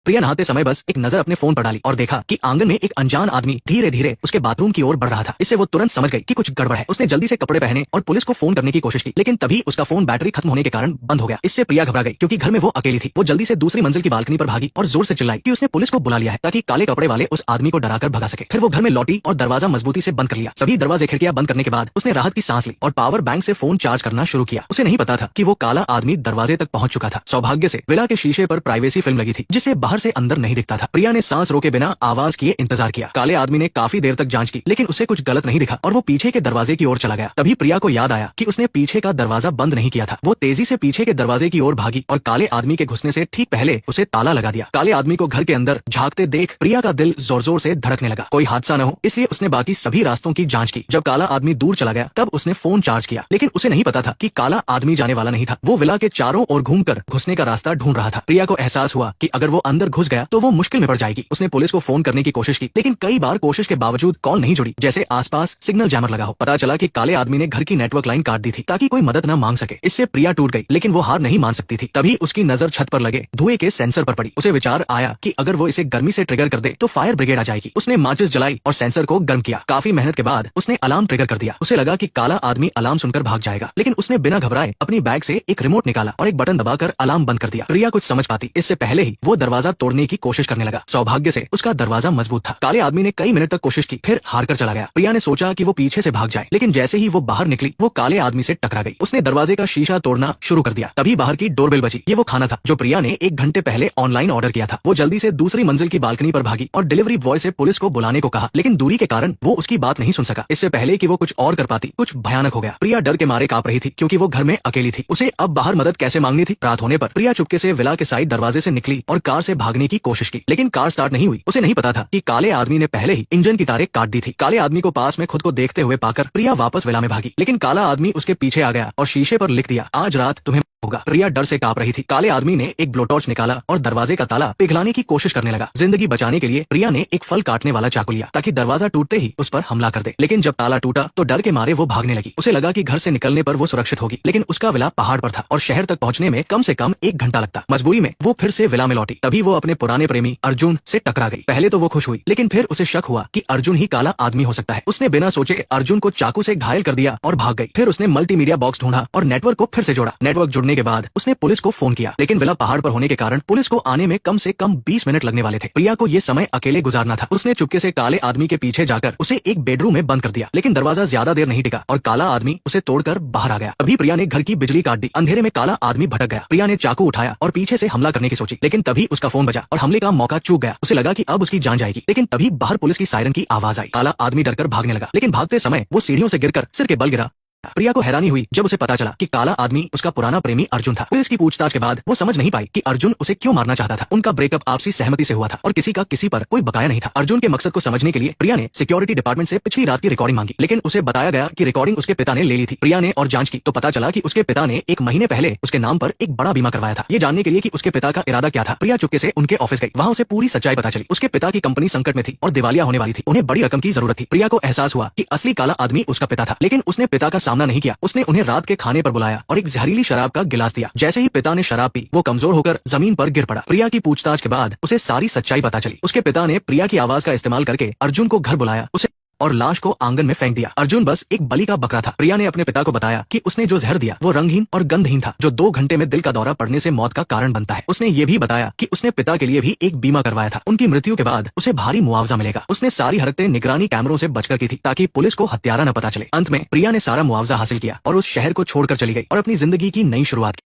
प्रिया नहाते समय बस एक नजर अपने फोन पर डाली और देखा कि आंगन में एक अनजान आदमी धीरे धीरे उसके बाथरूम की ओर बढ़ रहा था। इससे वो तुरंत समझ गई कि कुछ गड़बड़ है। उसने जल्दी से कपड़े पहने और पुलिस को फोन करने की कोशिश की, लेकिन तभी उसका फोन बैटरी खत्म होने के कारण बंद हो गया। इससे प्रिया घबरा गई क्योंकि घर में वो अकेली थी। वो जल्दी से दूसरी मंजिल की बालकनी पर भागी और जोर से चिल्लाई कि उसने पुलिस को बुला लिया है ताकि काले कपड़े वाले उस आदमी को डराकर भगा सके। फिर वो घर में लौटी और दरवाजा मजबूती से बंद कर लिया। सभी दरवाजे खिड़कियां बंद करने के बाद उसने राहत की सांस ली और पावर बैंक से फोन चार्ज करना शुरू किया। उसे नहीं पता था कि वो काला आदमी दरवाजे तक पहुंच चुका था। सौभाग्य से विला के शीशे पर प्राइवेसी फिल्म लगी थी जिससे बाहर से अंदर नहीं दिखता था। प्रिया ने सांस रोके बिना आवाज किए इंतजार किया। काले आदमी ने काफी देर तक जांच की, लेकिन उसे कुछ गलत नहीं दिखा और वो पीछे के दरवाजे की ओर चला गया। तभी प्रिया को याद आया कि उसने पीछे का दरवाजा बंद नहीं किया था। वो तेजी से पीछे के दरवाजे की ओर भागी और काले आदमी के घुसने से ठीक पहले उसे ताला लगा दिया। काले आदमी को घर के अंदर झांकते देख प्रिया का दिल जोर जोर से धड़कने लगा। कोई हादसा न हो इसलिए उसने बाकी सभी रास्तों की जांच की। जब काला आदमी दूर चला गया तब उसने फोन चार्ज किया, लेकिन उसे नहीं पता था कि काला आदमी जाने वाला नहीं था। वो विला के चारों ओर घूमकर घुसने का रास्ता ढूंढ रहा था। प्रिया को एहसास हुआ कि अगर वो अंदर घुस गया तो वो मुश्किल में पड़ जाएगी। उसने पुलिस को फोन करने की कोशिश की, लेकिन कई बार कोशिश के बावजूद कॉल नहीं जुड़ी, जैसे आसपास सिग्नल जैमर लगा हो। पता चला कि काले आदमी ने घर की नेटवर्क लाइन काट दी थी ताकि कोई मदद न मांग सके। इससे प्रिया टूट गई, लेकिन वो हार नहीं मान सकती थी। तभी उसकी नजर छत पर लगे धुएं के सेंसर पर पड़ी। उसे विचार आया कि अगर वो इसे गर्मी से ट्रिगर कर दे तो फायर ब्रिगेड आ जाएगी। उसने माचिस जलाई और सेंसर को गर्म किया। काफी मेहनत के बाद उसने अलार्म ट्रिगर कर दिया। उसे लगा कि काला आदमी अलार्म सुनकर भाग जाएगा, लेकिन उसने बिना घबराए अपनी बैग से एक रिमोट निकाला और एक बटन दबाकर अलार्म बंद कर दिया। प्रिया कुछ समझ पाती इससे पहले ही वो दरवाजा तोड़ने की कोशिश करने लगा। सौभाग्य से उसका दरवाजा मजबूत था। काले आदमी ने कई मिनट तक कोशिश की, फिर हार कर चला गया। प्रिया ने सोचा कि वो पीछे से भाग जाए, लेकिन जैसे ही वो बाहर निकली वो काले आदमी से टकरा गई। उसने दरवाजे का शीशा तोड़ना शुरू कर दिया। तभी बाहर की डोरबेल बजी। ये वो खाना था जो प्रिया ने 1 घंटे पहले ऑनलाइन ऑर्डर किया था। वो जल्दी से दूसरी मंजिल की बालकनी पर भागी और डिलीवरी बॉय से पुलिस को बुलाने को कहा, लेकिन दूरी के कारण वो उसकी बात नहीं सुन सका। इससे पहले कि वो कुछ और कर पाती कुछ भयानक हो गया। प्रिया डर के मारे कांप रही थी क्योंकि वो घर में अकेली थी। उसे अब बाहर मदद कैसे मांगनी थी। रात होने पर प्रिया चुपके से विला के साइड दरवाजे से निकली और कार से भागने की कोशिश की, लेकिन कार स्टार्ट नहीं हुई। उसे नहीं पता था कि काले आदमी ने पहले ही इंजन की तारें काट दी थी। काले आदमी को पास में खुद को देखते हुए पाकर प्रिया वापस विला में भागी, लेकिन काला आदमी उसके पीछे आ गया और शीशे पर लिख दिया, आज रात तुम्हें होगा। प्रिया डर से कांप रही थी। काले आदमी ने एक ब्लोटॉर्च निकाला और दरवाजे का ताला पिघलाने की कोशिश करने लगा। जिंदगी बचाने के लिए प्रिया ने एक फल काटने वाला चाकू लिया ताकि दरवाजा टूटते ही उस पर हमला कर दे, लेकिन जब ताला टूटा तो डर के मारे वो भागने लगी। उसे लगा कि घर से निकलने पर वो सुरक्षित होगी, लेकिन उसका विला पहाड़ पर था और शहर तक पहुंचने में कम से कम 1 घंटा लगता। मजबूरी में वो फिर से विला में लौटी। तभी वो अपने पुराने प्रेमी अर्जुन से टकरा गई। पहले तो वो खुश हुई, लेकिन फिर उसे शक हुआ कि अर्जुन ही काला आदमी हो सकता है। उसने बिना सोचे अर्जुन को चाकू से घायल कर दिया और भाग गई। फिर उसने मल्टीमीडिया बॉक्स ढूंढा और नेटवर्क को फिर से जोड़ा। नेटवर्क जुड़ने के बाद उसने पुलिस को फोन किया, लेकिन विला पहाड़ पर होने के कारण पुलिस को आने में कम से कम 20 मिनट लगने वाले थे। प्रिया को ये समय अकेले गुजारना था। उसने चुपके से काले आदमी के पीछे जाकर उसे एक बेडरूम में बंद कर दिया, लेकिन दरवाजा ज्यादा देर नहीं टिका और काला आदमी उसे तोड़कर बाहर आ गया। अभी प्रिया ने घर की बिजली काट दी। अंधेरे में काला आदमी भटक गया। प्रिया ने चाकू उठाया और पीछे से हमला करने की सोची, लेकिन तभी उसका फोन बजा और हमले का मौका चूक गया। उसे लगा कि अब उसकी जान जाएगी, लेकिन तभी बाहर पुलिस की सायरन की आवाज आई। काला आदमी डरकर भागने लगा, लेकिन भागते समय वो सीढ़ियों से गिरकर सिर के बल गिरा। प्रिया को हैरानी हुई जब उसे पता चला कि काला आदमी उसका पुराना प्रेमी अर्जुन था। पुलिस की पूछताछ के बाद वो समझ नहीं पाई कि अर्जुन उसे क्यों मारना चाहता था। उनका ब्रेकअप आपसी सहमति से हुआ था और किसी का किसी पर कोई बकाया नहीं था। अर्जुन के मकसद को समझने के लिए प्रिया ने सिक्योरिटी डिपार्टमेंट से पिछली रात की रिकॉर्डिंग मांगी, लेकिन उसे बताया गया कि रिकॉर्डिंग उसके पिता ने ले ली थी। प्रिया ने और जांच की तो पता चला कि उसके पिता ने 1 महीने पहले उसके नाम पर एक बड़ा बीमा करवाया था। ये जानने के लिए कि उसके पिता का इरादा क्या था, प्रिया चुपके से उनके ऑफिस गई। वहाँ उसे पूरी सच्चाई पता चली। उसके पिता की कंपनी संकट में थी और दिवालिया होने वाली थी। उन्हें बड़ी रकम की जरूरत थी। प्रिया को एहसास हुआ कि असली काला आदमी उसका पिता था, लेकिन उसने पिता का सामना नहीं किया। उसने उन्हें रात के खाने पर बुलाया और एक जहरीली शराब का गिलास दिया। जैसे ही पिता ने शराब पी वो कमजोर होकर जमीन पर गिर पड़ा। प्रिया की पूछताछ के बाद उसे सारी सच्चाई पता चली। उसके पिता ने प्रिया की आवाज का इस्तेमाल करके अर्जुन को घर बुलाया उसे और लाश को आंगन में फेंक दिया। अर्जुन बस एक बलि का बकरा था। प्रिया ने अपने पिता को बताया कि उसने जो जहर दिया वो रंगहीन और गंधहीन था, जो 2 घंटे में दिल का दौरा पड़ने से मौत का कारण बनता है। उसने ये भी बताया कि उसने पिता के लिए भी एक बीमा करवाया था। उनकी मृत्यु के बाद उसे भारी मुआवजा मिलेगा। उसने सारी हरकतें निगरानी कैमरों से बचकर की थी ताकि पुलिस को हत्यारा न पता चले। अंत में प्रिया ने सारा मुआवजा हासिल किया और उस शहर को छोड़कर चली गई और अपनी जिंदगी की नई शुरुआत की।